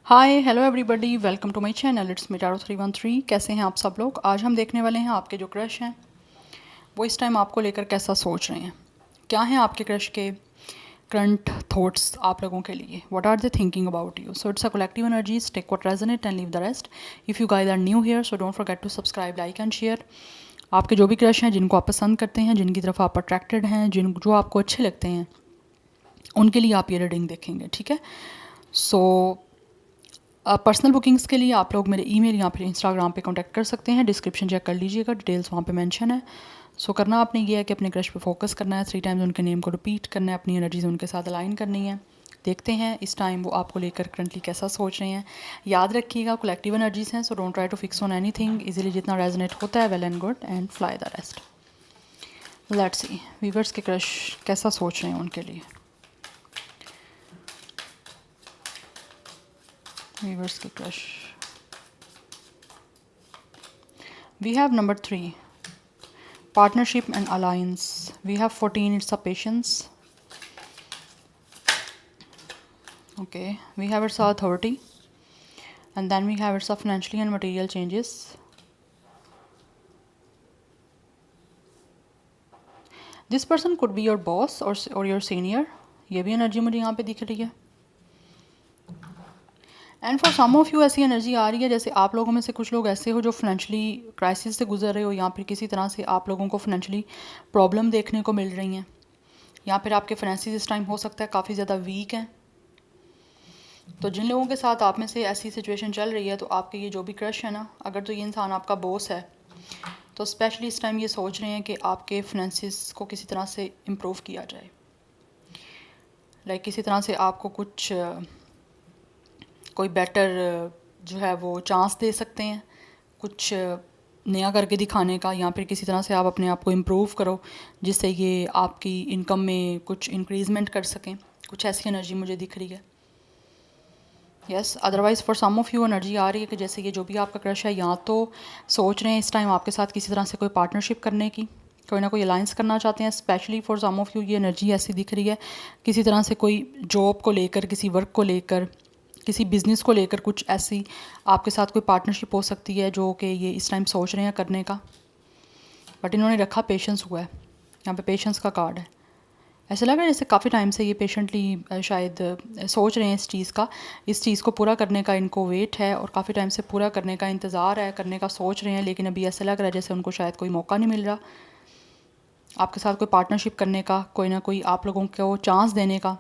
Hi hello everybody, welcome to my channel. It's me tarot 313। कैसे हैं आप सब लोग। आज हम देखने वाले हैं आपके जो क्रश हैं वो इस टाइम आपको लेकर कैसा सोच रहे हैं। क्या हैं आपके क्रश के करंट थॉट्स आप लोगों के लिए। What are they thinking about you. So it's a collective energies, take what resonate and leave the rest. If you guys are new here so don't forget to subscribe, like and share. आपके जो भी crush हैं, जिनको आप पसंद करते हैं, जिनकी तरफ आप अट्रैक्टेड हैं, जो आपको अच्छे लगते हैं, उनके लिए आप ये रीडिंग देखेंगे, ठीक है। सो पर्सनल बुकिंग्स के लिए आप लोग मेरे ईमेल या फिर इंस्टाग्राम पे कांटेक्ट कर सकते हैं। डिस्क्रिप्शन चेक कर लीजिएगा, डिटेल्स वहाँ पे मेंशन है। सो करना आपने ये है कि अपने क्रश पे फोकस करना है, 3 टाइम्स उनके नेम को रिपीट करना है, अपनी एनर्जीज उनके साथ अलाइन करनी है। देखते हैं इस टाइम वो आपको लेकर करंटली कैसा सोच रहे हैं। याद रखिएगा कलेक्टिव एनर्जीज हैं, so don't try to fix on anything. Easily जितना रेजोनेट होता है well and good, and fly the rest. Let's see viewers के क्रश कैसा सोच रहे हैं उनके लिए। वीवर्स के crush, we have number 3, partnership and alliance. We have 14, it's a patience. Okay, we have it's a authority, and then we have it's a financially and material changes. This person could be your boss or your senior. ये भी energy मुझे यहाँ पे दिख रही है। And for some of you ऐसी energy आ रही है जैसे आप लोगों में से कुछ लोग ऐसे हो जो फाइनेंशियली क्राइसिस से गुजर रहे हो, या फिर किसी तरह से आप लोगों को फाइनेंशियली प्रॉब्लम देखने को मिल रही हैं, या फिर आपके फाइनेंसिस इस टाइम हो सकता है काफ़ी ज़्यादा वीक हैं। तो जिन लोगों के साथ आप में से ऐसी सिचुएशन चल रही है, तो आपके ये जो भी क्रश है ना, अगर तो ये इंसान आपका बॉस है, तो स्पेशली इस टाइम ये सोच रहे हैं कि आपके फाइनेंसिस को किसी तरह से इम्प्रूव किया जाए। लाइक किसी तरह से आपको कुछ कोई बेटर जो है वो चांस दे सकते हैं, कुछ नया करके दिखाने का, या फिर किसी तरह से आप अपने आप को इम्प्रूव करो जिससे ये आपकी इनकम में कुछ इंक्रीजमेंट कर सकें। कुछ ऐसी एनर्जी मुझे दिख रही है। Yes, otherwise for some of you energy आ रही है कि जैसे ये जो भी आपका क्रश है, या तो सोच रहे हैं इस टाइम आपके साथ किसी तरह से कोई पार्टनरशिप करने की, कोई ना कोई अलाइंस करना चाहते हैं। Specially for some of you ये एनर्जी ऐसी दिख रही है किसी तरह से कोई जॉब को लेकर, किसी वर्क को लेकर, किसी बिज़नेस को लेकर कुछ ऐसी आपके साथ कोई पार्टनरशिप हो सकती है जो कि ये इस टाइम सोच रहे हैं करने का। बट इन्होंने रखा पेशेंस हुआ है, यहाँ पे पेशेंस का कार्ड है। ऐसा लग रहा है जैसे काफ़ी टाइम से ये पेशेंटली शायद सोच रहे हैं इस चीज़ को पूरा करने का इनको वेट है, और काफ़ी टाइम से पूरा करने का इंतज़ार है, करने का सोच रहे हैं, लेकिन अभी ऐसा लग रहा है जैसे उनको शायद कोई मौका नहीं मिल रहा आपके साथ कोई पार्टनरशिप करने का, कोई ना कोई आप लोगों को चांस देने का।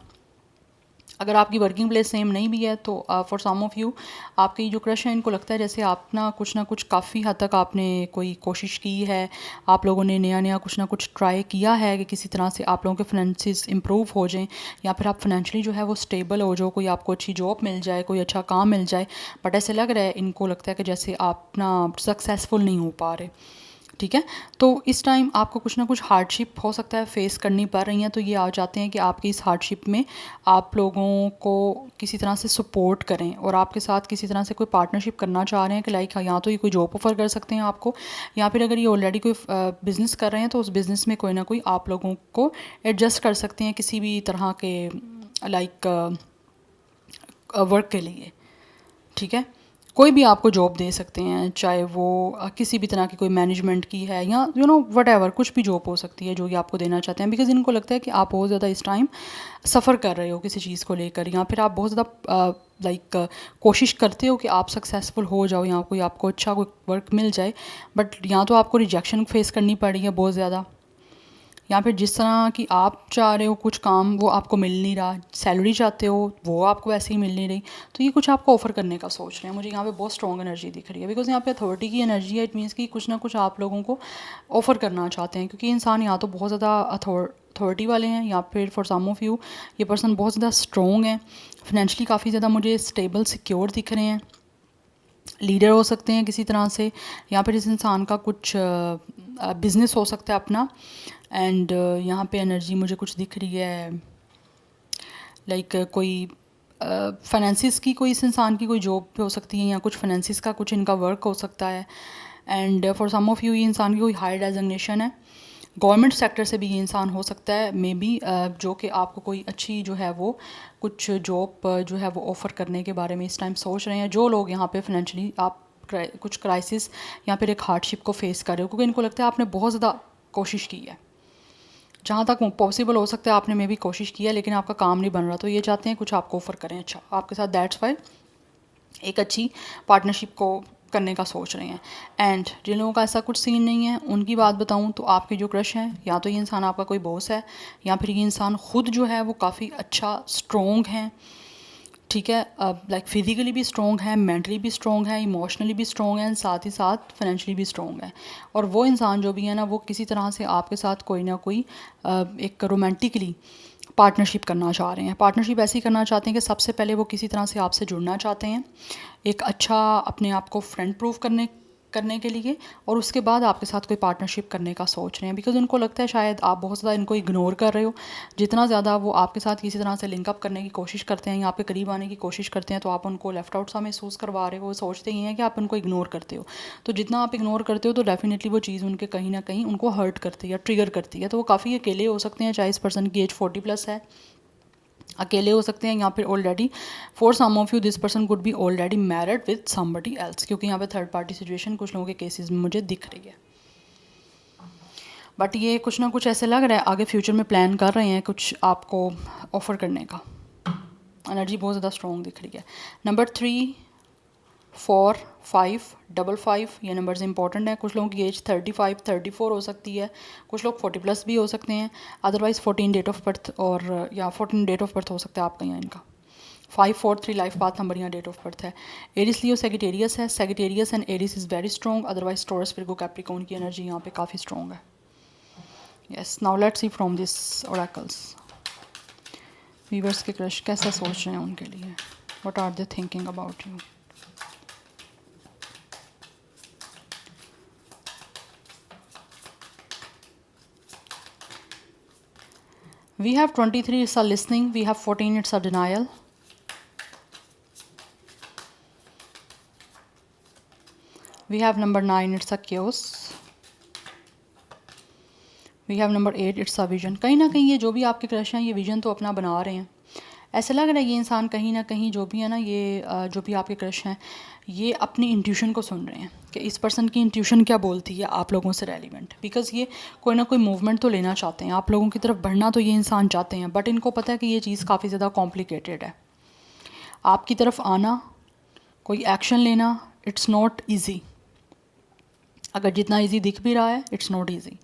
अगर आपकी वर्किंग प्लेस सेम नहीं भी है, तो फॉर सम ऑफ यू आपकी जो क्रश है, इनको लगता है जैसे आप ना कुछ काफ़ी हद तक आपने कोई कोशिश की है, आप लोगों ने नया कुछ ना कुछ ट्राई किया है कि किसी तरह से आप लोगों के फाइनेंसिस इंप्रूव हो जाएं, या फिर आप फाइनेंशियली जो है वो स्टेबल हो जाओ, कोई आपको अच्छी जॉब मिल जाए, कोई अच्छा काम मिल जाए। बट ऐसे लग रहा है, इनको लगता है कि जैसे आप ना सक्सेसफुल नहीं हो पा रहे, ठीक है। तो इस टाइम आपको कुछ ना कुछ हार्डशिप हो सकता है फेस करनी पड़ रही हैं, तो ये आ जाते हैं कि आपकी इस हार्डशिप में आप लोगों को किसी तरह से सपोर्ट करें, और आपके साथ किसी तरह से कोई पार्टनरशिप करना चाह रहे हैं कि लाइक या तो ये कोई जॉब ऑफर कर सकते हैं आपको, या फिर अगर ये ऑलरेडी कोई बिज़नेस कर रहे हैं तो उस बिज़नेस में कोई ना कोई आप लोगों को एडजस्ट कर सकते हैं किसी भी तरह के लाइक वर्क के लिए, ठीक है। कोई भी आपको जॉब दे सकते हैं, चाहे वो किसी भी तरह की कोई मैनेजमेंट की है, या यू नो वट एवर, कुछ भी जॉब हो सकती है जो ये आपको देना चाहते हैं। बिकॉज इनको लगता है कि आप बहुत ज़्यादा इस टाइम सफ़र कर रहे हो किसी चीज़ को लेकर, या फिर आप बहुत ज़्यादा लाइक कोशिश करते हो कि आप सक्सेसफुल हो जाओ, या कोई आपको अच्छा कोई वर्क मिल जाए, बट या तो आपको रिजेक्शन फेस करनी पड़ रही है बहुत ज़्यादा, या फिर जिस तरह की आप चाह रहे हो कुछ काम वो आपको मिल नहीं रहा, सैलरी चाहते हो वो आपको वैसे ही मिल नहीं रही, तो ये कुछ आपको ऑफ़र करने का सोच रहे हैं। मुझे यहाँ पे बहुत स्ट्रॉन्ग एनर्जी दिख रही है, बिकॉज यहाँ पे अथॉरिटी की एनर्जी है। इट मीन्स कि कुछ ना कुछ आप लोगों को ऑफ़र करना चाहते हैं, क्योंकि इंसान या तो बहुत ज़्यादा अथॉरिटी वाले हैं, या फिर फॉर सम ऑफ यू ये पर्सन बहुत ज़्यादा स्ट्रॉन्ग है, फाइनेंशियली काफ़ी ज़्यादा मुझे स्टेबल सिक्योर दिख रहे हैं, लीडर हो सकते हैं किसी तरह से, या फिर इस इंसान का कुछ बिज़नेस हो सकता है अपना। एंड यहाँ पे एनर्जी मुझे कुछ दिख रही है लाइक कोई फाइनेंसिस की, कोई इस इंसान की कोई जॉब पे हो सकती है, या कुछ फाइनेंसिस का कुछ इनका वर्क हो सकता है। And for some of you ये इंसान की कोई हाई डेजिग्नेशन है, गवर्नमेंट सेक्टर से भी ये इंसान हो सकता है मे बी, जो कि आपको कोई अच्छी जो है वो कुछ जॉब जो है वो ऑफ़र करने के बारे में इस टाइम सोच रहे हैं। जो लोग यहाँ पे फाइनेंशियली आप कुछ क्राइसिस या फिर एक हार्डशिप को फेस कर रहे हो, क्योंकि इनको लगता है आपने बहुत ज़्यादा कोशिश की है, जहाँ तक पॉसिबल हो सकता है आपने मे भी कोशिश की है, लेकिन आपका काम नहीं बन रहा, तो ये चाहते हैं कुछ आपको ऑफ़र करें अच्छा आपके साथ। दैट्स वाई एक अच्छी पार्टनरशिप को करने का सोच रहे हैं। एंड जिन लोगों का ऐसा कुछ सीन नहीं है उनकी बात बताऊं तो आपके जो क्रश हैं, या तो ये इंसान आपका कोई बॉस है, या फिर ये इंसान ख़ुद जो है वो काफ़ी अच्छा स्ट्रॉन्ग है, ठीक है, लाइक फिज़िकली भी स्ट्रॉन्ग है, मेंटली भी स्ट्रॉन्ग है, इमोशनली भी स्ट्रॉन्ग है, साथ ही साथ फाइनेंशियली भी स्ट्रॉन्ग है। और वो इंसान जो भी है ना, वो किसी तरह से आपके साथ कोई ना कोई एक रोमांटिकली पार्टनरशिप करना चाह रहे हैं। पार्टनरशिप ऐसी करना चाहते हैं कि सबसे पहले वो किसी तरह से आपसे जुड़ना चाहते हैं, एक अच्छा अपने आप को फ्रेंड प्रूफ करने के लिए, और उसके बाद आपके साथ कोई पार्टनरशिप करने का सोच रहे हैं, बिकॉज उनको लगता है शायद आप बहुत ज़्यादा इनको इग्नोर कर रहे हो। जितना ज़्यादा वो आपके साथ किसी तरह से लिंकअप करने की कोशिश करते हैं या आपके करीब आने की कोशिश करते हैं, तो आप उनको लेफ्ट आउट सा महसूस करवा रहे हो। वो सोचते ही हैं कि आप उनको इग्नोर करते हो, तो जितना आप इग्नोर करते हो तो डेफिनेटली वो चीज़ उनके कहीं ना कहीं उनको हर्ट करती है या ट्रिगर करती है। तो वो काफ़ी अकेले हो सकते हैं, चाहे इस पर्सन की एज 40+ है, अकेले हो सकते हैं, या फिर already for some of you this person could be already married with somebody else, क्योंकि यहाँ पे थर्ड पार्टी सिचुएशन कुछ लोगों के केसेस में मुझे दिख रही है। बट ये कुछ ना कुछ ऐसे लग रहा है आगे फ्यूचर में प्लान कर रहे हैं कुछ आपको ऑफ़र करने का। एनर्जी बहुत ज़्यादा स्ट्रॉन्ग दिख रही है। नंबर 3, 4, 5, 5 ये नंबर्स इंपॉर्टेंट हैं। कुछ लोगों की एज 35, 34 हो सकती है, कुछ लोग 40+ भी हो सकते हैं, अदरवाइज़ 14 डेट ऑफ बर्थ, और या 14 डेट ऑफ बर्थ हो सकता है आपका या इनका। 5, 4, 3 लाइफ पाथ नंबर यहाँ डेट ऑफ बर्थ है। एरिस लियो सेगिटेरियस है, Sagittarius and Aries is very strong, otherwise Taurus Virgo Capricorn की एनर्जी यहाँ पे काफ़ी स्ट्रॉन्ग है। Yes, now let's see from this oracles viewers के क्रश कैसा सोच रहे हैं उनके लिए, what are they thinking about you. We have 23, it's a listening. We have 14, it's a denial. We have number 9, it's a chaos. We have number 8, it's a vision. कहीं ना कहीं ये जो भी आपके क्रश हैं ये विजन तो अपना बना रहे हैं। ऐसा लग रहा है ये इंसान कहीं ना कहीं जो भी है ना, ये जो भी आपके क्रश हैं ये अपनी इंट्यूशन को सुन रहे हैं कि इस पर्सन की इंट्यूशन क्या बोलती है आप लोगों से रेलिवेंट, बिकॉज ये कोई ना कोई मूवमेंट तो लेना चाहते हैं, आप लोगों की तरफ बढ़ना तो ये इंसान चाहते हैं, बट इनको पता है कि ये चीज़ काफ़ी ज़्यादा कॉम्प्लिकेटेड है। आपकी तरफ आना, कोई एक्शन लेना, इट्स नॉट ईजी। अगर जितना इजी दिख भी रहा है इट्स नॉट इजी।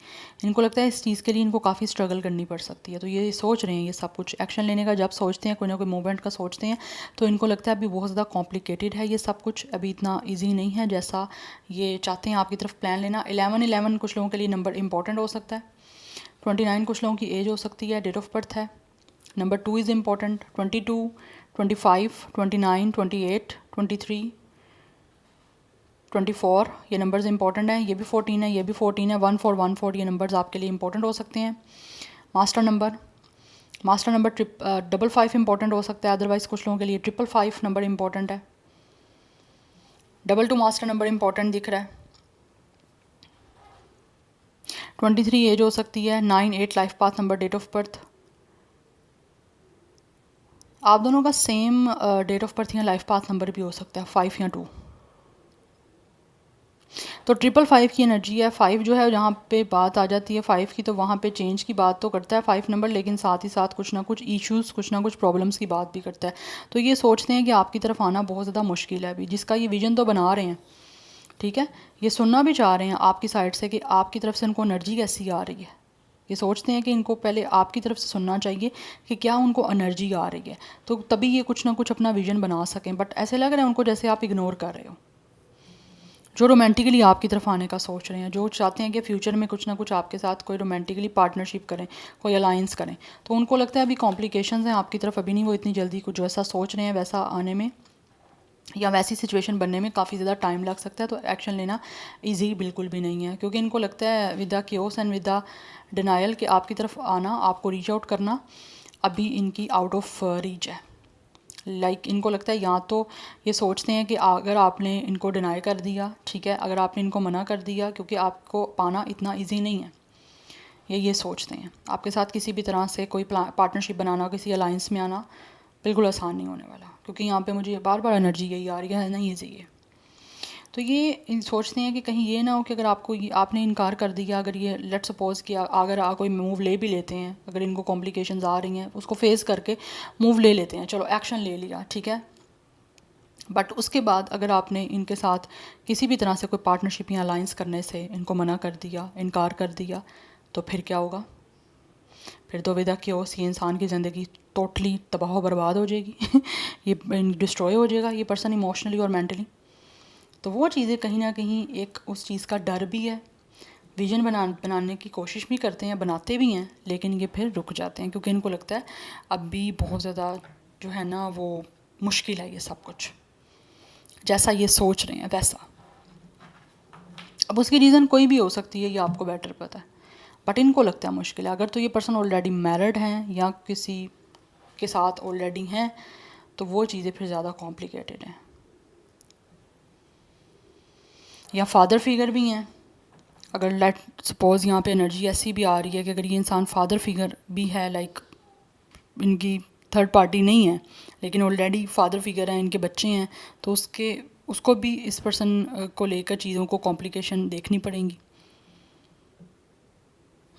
इनको लगता है इस चीज़ के लिए इनको काफ़ी स्ट्रगल करनी पड़ सकती है, तो ये सोच रहे हैं ये सब कुछ एक्शन लेने का। जब सोचते हैं कोई ना कोई मूवमेंट का सोचते हैं तो इनको लगता है अभी बहुत ज़्यादा कॉम्प्लिकेटेड है ये सब कुछ, अभी इतना ईजी नहीं है जैसा ये चाहते हैं आपकी तरफ प्लान लेना। 11 कुछ लोगों के लिए नंबर इंपॉर्टेंट हो सकता है। 29 कुछ लोगों की एज हो सकती है, डेट ऑफ बर्थ है। Number 2 is important. 22, 25, 29, 28, 23, 24 ये नंबर्स इंपॉर्टेंट हैं। ये भी 14 है, ये भी 14 है। 1414 ये नंबर्स आपके लिए इंपॉर्टेंट हो सकते हैं। मास्टर नंबर 555 इंपॉर्टेंट हो सकता है, अदरवाइज़ कुछ लोगों के लिए 555 नंबर इंपॉर्टेंट है। 22 मास्टर नंबर इंपॉर्टेंट दिख रहा है। 23 एज हो सकती है। 9, 8 life path number, date of birth. आप दोनों का सेम डेट ऑफ बर्थ या लाइफ पाथ नंबर भी हो सकता है, 5 या 2। तो 555 की एनर्जी है। 5 जो है जहाँ पे बात आ जाती है 5 की, तो वहाँ पे चेंज की बात तो करता है 5 नंबर, लेकिन साथ ही साथ कुछ ना कुछ इश्यूज़, कुछ ना कुछ प्रॉब्लम्स की बात भी करता है। तो ये सोचते हैं कि आपकी तरफ आना बहुत ज़्यादा मुश्किल है अभी, जिसका ये विजन तो बना रहे हैं, ठीक है। ये सुनना भी चाह रहे हैं आपकी साइड से कि आपकी तरफ से उनको एनर्जी कैसी आ रही है। ये सोचते हैं कि इनको पहले आपकी तरफ से सुनना चाहिए कि क्या उनको एनर्जी आ रही है, तो तभी ये कुछ ना कुछ अपना विजन बना सकें। बट ऐसे लग रहा है उनको जैसे आप इग्नोर कर रहे हो। जो रोमांटिकली आपकी तरफ आने का सोच रहे हैं, जो चाहते हैं कि फ्यूचर में कुछ ना कुछ आपके साथ कोई रोमांटिकली पार्टनरशिप करें, कोई अलाइंस करें, तो उनको लगता है अभी कॉम्प्लिकेशंस हैं आपकी तरफ, अभी नहीं वो इतनी जल्दी कुछ जैसा सोच रहे हैं वैसा आने में या वैसी सिचुएशन बनने में काफ़ी ज़्यादा टाइम लग सकता है। तो एक्शन लेना ईजी बिल्कुल भी नहीं है, क्योंकि इनको लगता है with the chaos and with the denial कि आपकी तरफ आना, आपको रीच आउट करना अभी इनकी आउट ऑफ रीच है। लाइक इनको लगता है या तो ये सोचते हैं कि अगर आपने इनको डिनाई कर दिया, ठीक है, अगर आपने इनको मना कर दिया, क्योंकि आपको पाना इतना इजी नहीं है, ये सोचते हैं। आपके साथ किसी भी तरह से कोई पार्टनरशिप बनाना, किसी अलाइंस में आना बिल्कुल आसान नहीं होने वाला, क्योंकि यहाँ पे मुझे बार बार एनर्जी यही आ रही है, नहीं चाहिए। तो ये सोचते हैं कि कहीं ये ना हो कि अगर आपको आपने इनकार कर दिया, अगर ये लेट सपोज़ कि अगर कोई मूव ले भी लेते हैं, अगर इनको कॉम्प्लिकेशंस आ रही हैं, उसको फेस करके मूव ले लेते हैं, चलो एक्शन ले लिया, ठीक है। बट उसके बाद अगर आपने इनके साथ किसी भी तरह से कोई पार्टनरशिप या अलाइंस करने से इनको मना कर दिया, इनकार कर दिया, तो फिर क्या होगा? फिर तो विदा क्योस ये इंसान की ज़िंदगी टोटली तबाह बर्बाद हो जाएगी ये डिस्ट्रॉय हो जाएगा ये पर्सन इमोशनली और मेंटली। तो वो चीज़ें कहीं ना कहीं एक उस चीज़ का डर भी है, विजन बनाने की कोशिश भी करते हैं, बनाते भी हैं, लेकिन ये फिर रुक जाते हैं क्योंकि इनको लगता है अब भी बहुत ज़्यादा जो है ना वो मुश्किल है ये सब कुछ, जैसा ये सोच रहे हैं वैसा। अब उसकी रीज़न कोई भी हो सकती है, ये आपको बेटर पता है, बट इनको लगता है मुश्किल है। अगर तो ये पर्सन ऑलरेडी मैरिड हैं या किसी के साथ ऑलरेडी हैं तो वो चीज़ें फिर ज़्यादा कॉम्प्लिकेटेड हैं। या फादर फिगर भी हैं, अगर लेट सपोज़ यहाँ पे एनर्जी ऐसी भी आ रही है कि अगर ये इंसान फादर फिगर भी है, लाइक इनकी थर्ड पार्टी नहीं है लेकिन ऑलरेडी फादर फिगर है, इनके बच्चे हैं, तो उसको भी इस पर्सन को लेकर चीज़ों को कॉम्प्लिकेशन देखनी पड़ेंगी।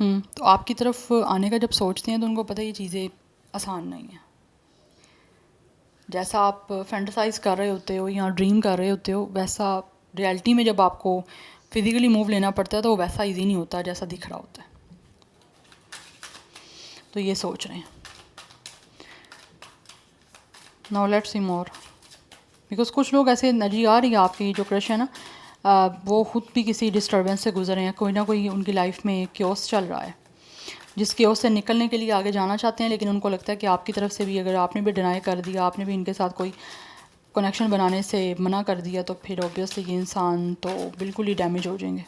तो आपकी तरफ आने का जब सोचते हैं तो उनको पता है ये चीज़ें आसान नहीं है। जैसा आप फैंटेसाइज कर रहे होते हो या ड्रीम कर रहे होते हो, वैसा रियलिटी में जब आपको फिज़िकली मूव लेना पड़ता है तो वो वैसा इजी नहीं होता जैसा दिख रहा होता है। तो ये सोच रहे हैं। Now let's see more, because कुछ लोग ऐसे एनर्जी आ रही है आपकी जो क्रश है ना, वो खुद भी किसी डिस्टर्बेंस से गुजरे हैं, कोई ना कोई उनकी लाइफ में क्योस चल रहा है, जिस क्योस से निकलने के लिए आगे जाना चाहते हैं, लेकिन उनको लगता है कि आपकी तरफ से भी अगर आपने भी डिनाई कर दिया, आपने भी इनके साथ कोई कनेक्शन बनाने से मना कर दिया, तो फिर ऑब्वियसली ये इंसान तो बिल्कुल ही डैमेज हो जाएंगे।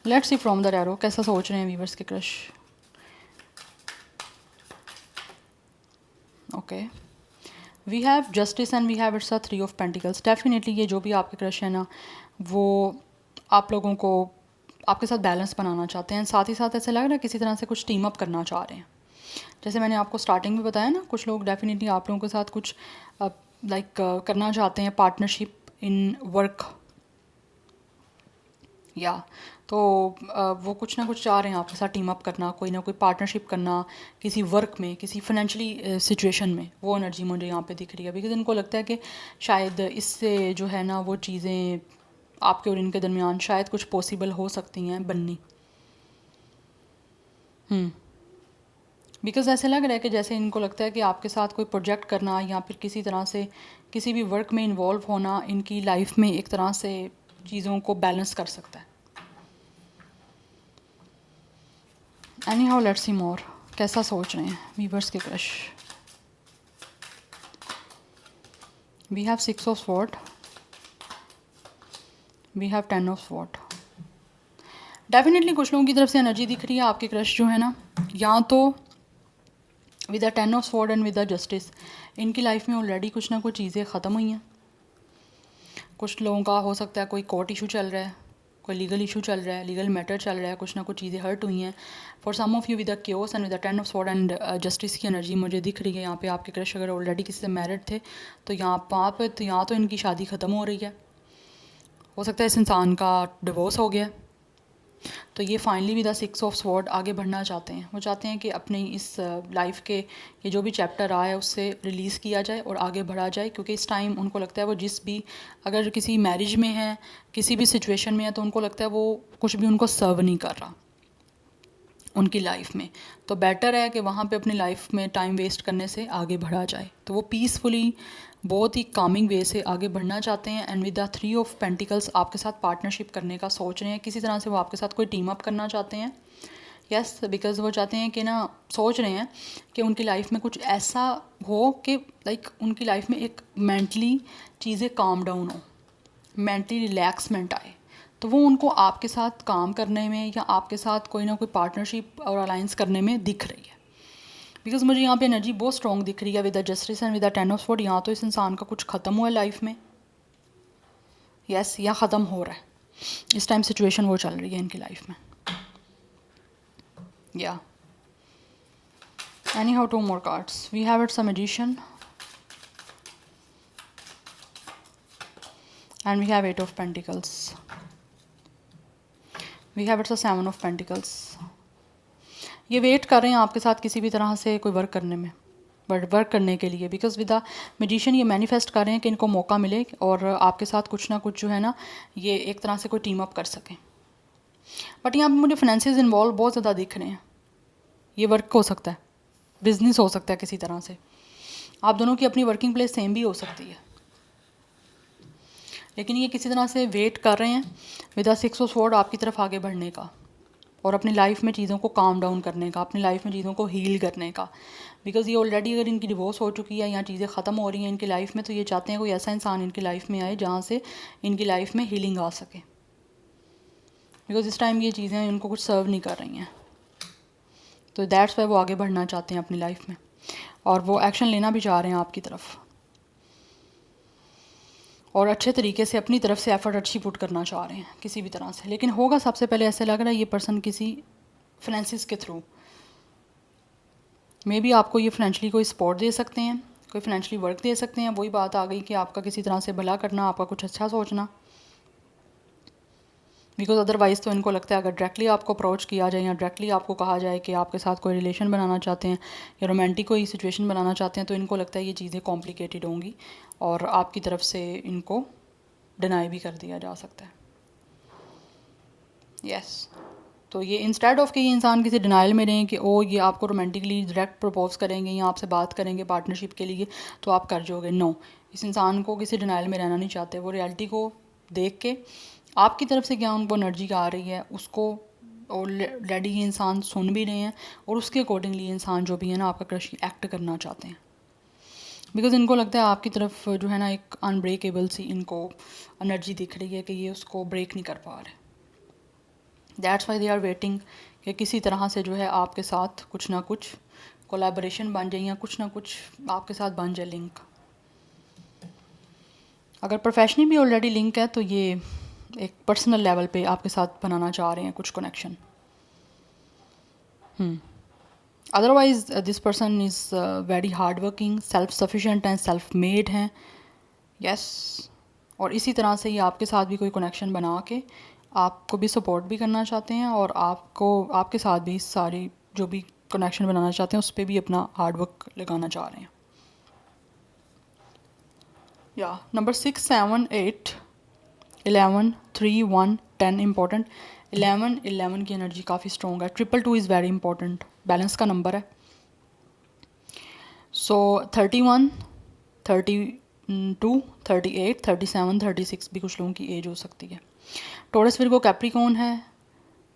Let's see from the arrow कैसा सोच रहे हैं व्यूवर्स के crush. Okay, we have justice and we have it's a 3 of pentacles. Definitely ये जो भी आपके क्रश है ना, वो आप लोगों को आपके साथ बैलेंस बनाना चाहते हैं, साथ ही साथ ऐसा लग रहा है किसी तरह से कुछ टीम अप करना चाह रहे हैं। जैसे मैंने आपको स्टार्टिंग में बताया ना, कुछ लोग डेफिनेटली आप लोगों के साथ कुछ करना चाहते हैं, पार्टनरशिप इन वर्क, या तो वो कुछ ना कुछ चाह रहे हैं आपके साथ टीम अप करना, कोई ना कोई पार्टनरशिप करना किसी वर्क में, किसी फाइनेंशियली सिचुएशन में। वो एनर्जी मुझे यहाँ पे दिख रही है, बिकॉज इनको लगता है कि शायद इससे जो है ना वो चीज़ें आपके और इनके दरमियान शायद कुछ पॉसिबल हो सकती हैं बननी। बिकॉज ऐसे लग रहा है कि जैसे इनको लगता है कि आपके साथ कोई प्रोजेक्ट करना या फिर किसी तरह से किसी भी वर्क में इन्वॉल्व होना इनकी लाइफ में एक तरह से चीज़ों को बैलेंस कर सकता है। Anyhow let's see more, कैसा सोच रहे हैं वीवर्स के crush. We have 6 of sword, we have 10 of sword. Definitely कुछ लोगों की तरफ से एनर्जी दिख रही है आपके क्रश जो है ना, या तो with the 10 of sword and with the justice, इनकी लाइफ में ऑलरेडी कुछ ना कुछ चीज़ें ख़त्म हुई हैं। कुछ लोगों का हो सकता है कोई कोर्ट इशू चल रहा है, कोई लीगल इशू चल रहा है, लीगल मैटर चल रहा है, कुछ ना कुछ चीज़ें हर्ट हुई हैं। For some of you with the chaos and with the 10 of sword and justice की एनर्जी मुझे दिख रही है यहाँ पे। आपके क्रश अगर ऑलरेडी किसी से मैरिड थे तो यहाँ तो इनकी शादी ख़त्म हो रही है, हो सकता है इस इंसान का डिवोर्स हो गया। तो ये finally with the 6 of sword आगे बढ़ना चाहते हैं। वो चाहते हैं कि अपनी इस लाइफ के ये जो भी चैप्टर आया है उससे रिलीज़ किया जाए और आगे बढ़ा जाए, क्योंकि इस टाइम उनको लगता है वो जिस भी अगर किसी मैरिज में है, किसी भी सिचुएशन में है, तो उनको लगता है वो कुछ भी उनको सर्व नहीं कर रहा उनकी लाइफ में। तो बेटर है कि वहाँ पे अपनी लाइफ में टाइम वेस्ट करने से आगे बढ़ा जाए। तो वो पीसफुली बहुत ही कामिंग वे से आगे बढ़ना चाहते हैं। And with the 3 of pentacles आपके साथ पार्टनरशिप करने का सोच रहे हैं, किसी तरह से वो आपके साथ कोई टीम अप करना चाहते हैं। यस, बिकॉज वो चाहते हैं कि ना, सोच रहे हैं कि उनकी लाइफ में कुछ ऐसा हो कि लाइक उनकी लाइफ में एक मेंटली चीज़ें काम डाउन हो, मेंटली रिलैक्समेंट आए। तो वो उनको आपके साथ काम करने में या आपके साथ कोई ना कोई पार्टनरशिप और अलाइंस करने में दिख रही है। बिकॉज मुझे यहाँ पे एनर्जी बहुत स्ट्रॉन्ग दिख रही है with the justice and with the 10 of sword. यहाँ तो इस इंसान का कुछ ख़त्म हुआ है लाइफ में, यस, या ख़त्म हो रहा है इस टाइम, सिचुएशन वो चल रही है इनकी लाइफ में। Yeah. Anyhow, 2 more cards. We have it's a magician. And we have 8 of Pentacles. We have it's a 7 of Pentacles. ये वेट कर रहे हैं आपके साथ किसी भी तरह से कोई वर्क करने में, बट वर्क करने के लिए, बिकॉज विद द मैजिशियन ये मैनिफेस्ट कर रहे हैं कि इनको मौका मिले और आपके साथ कुछ ना कुछ जो है ना ये एक तरह से कोई टीम अप कर सकें. बट यहाँ पे मुझे फाइनेंसेस इन्वॉल्व बहुत ज़्यादा दिख रहे हैं. ये वर्क हो सकता है, बिजनेस हो सकता है किसी तरह से, आप दोनों की अपनी वर्किंग प्लेस सेम भी हो सकती है, लेकिन ये किसी तरह से वेट कर रहे हैं विद द 6 ऑफ स्वॉर्ड आपकी तरफ आगे बढ़ने का और अपनी लाइफ में चीज़ों को काम डाउन करने का, अपनी लाइफ में चीज़ों को हील करने का. बिकॉज ये ऑलरेडी अगर इनकी डिवोर्स हो चुकी है या चीज़ें ख़त्म हो रही हैं इनकी लाइफ में, तो ये चाहते हैं कोई ऐसा इंसान इनकी लाइफ में आए जहाँ से इनकी लाइफ में हीलिंग आ सके. बिकॉज इस टाइम ये चीज़ें इनको कुछ सर्व नहीं कर रही हैं, तो दैट्स वाई वो आगे बढ़ना चाहते हैं अपनी लाइफ में और वो एक्शन लेना भी चाह रहे हैं आपकी तरफ और अच्छे तरीके से अपनी तरफ से एफर्ट अच्छी पुट करना चाह रहे हैं किसी भी तरह से. लेकिन होगा सबसे पहले ऐसे लग रहा है ये पर्सन किसी फाइनेंसिस के थ्रू मे बी आपको ये फाइनेंशियली कोई सपोर्ट दे सकते हैं, कोई फाइनेंशियली वर्क दे सकते हैं. वही बात आ गई कि आपका किसी तरह से भला करना, आपका कुछ अच्छा सोचना. बिकॉज अदरवाइज़ तो इनको लगता है अगर डायरेक्टली आपको अप्रोच किया जाए या डायरेक्टली आपको कहा जाए कि आपके साथ कोई रिलेशन बनाना चाहते हैं या रोमांटिक कोई सिचुएशन बनाना चाहते हैं, तो इनको लगता है ये चीज़ें कॉम्प्लिकेटेड होंगी और आपकी तरफ से इनको डिनाई भी कर दिया जा सकता है. यस तो ये इंस्टेड ऑफ कि ये इंसान किसी डिनाइल में रहें कि ओ ये आपको रोमांटिकली डायरेक्ट प्रपोज करेंगे या आपसे बात करेंगे पार्टनरशिप के लिए तो आप कर जाओगे. नो, इस इंसान को किसी डिनाइल में रहना नहीं चाहते. वो रियलिटी को देख के आपकी तरफ से क्या उनको एनर्जी आ रही है उसको ऑलरेडी ये इंसान सुन भी रहे हैं और उसके अकॉर्डिंगली इंसान जो भी है ना आपका क्रश एक्ट करना चाहते हैं. बिकॉज इनको लगता है आपकी तरफ जो है ना एक अनब्रेकेबल सी इनको एनर्जी दिख रही है कि ये उसको ब्रेक नहीं कर पा रहे. That's why they are waiting कि किसी तरह से जो है आपके साथ कुछ ना कुछ कोलैबोरेशन बन जाए या कुछ ना कुछ आपके साथ बन जाए लिंक. अगर प्रोफेशनली भी ऑलरेडी लिंक है तो ये एक पर्सनल लेवल पे आपके साथ बनाना चाह रहे हैं कुछ connection. Otherwise this person is very hard working, self sufficient and self made हैं. यस और इसी तरह से ये आपके साथ भी कोई कनेक्शन बना के आपको भी सपोर्ट भी करना चाहते हैं और आपको आपके साथ भी सारी जो भी कनेक्शन बनाना चाहते हैं उस पर भी अपना हार्ड वर्क लगाना चाह रहे हैं. या नंबर 6, 7, 8, 11, 3, 1, 10 इम्पोर्टेंट. 11 की एनर्जी काफ़ी स्ट्रॉन्ग है. 222 इज़ वेरी इंपॉर्टेंट, बैलेंस का नंबर है. सो 31, 32, 38, 37, 36 भी कुछ लोगों की एज हो सकती है. टॉरस, विर्गो, कैप्रिकॉर्न है.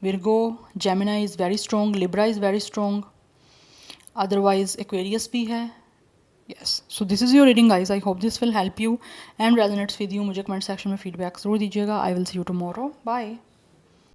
Virgo, Gemini is very strong. Libra is very strong. Otherwise Aquarius भी है. Yes so this is your reading guys. I hope this will help you and resonates with you. मुझे comment section में feedback ज़रूर दीजिएगा. I will see you tomorrow. Bye.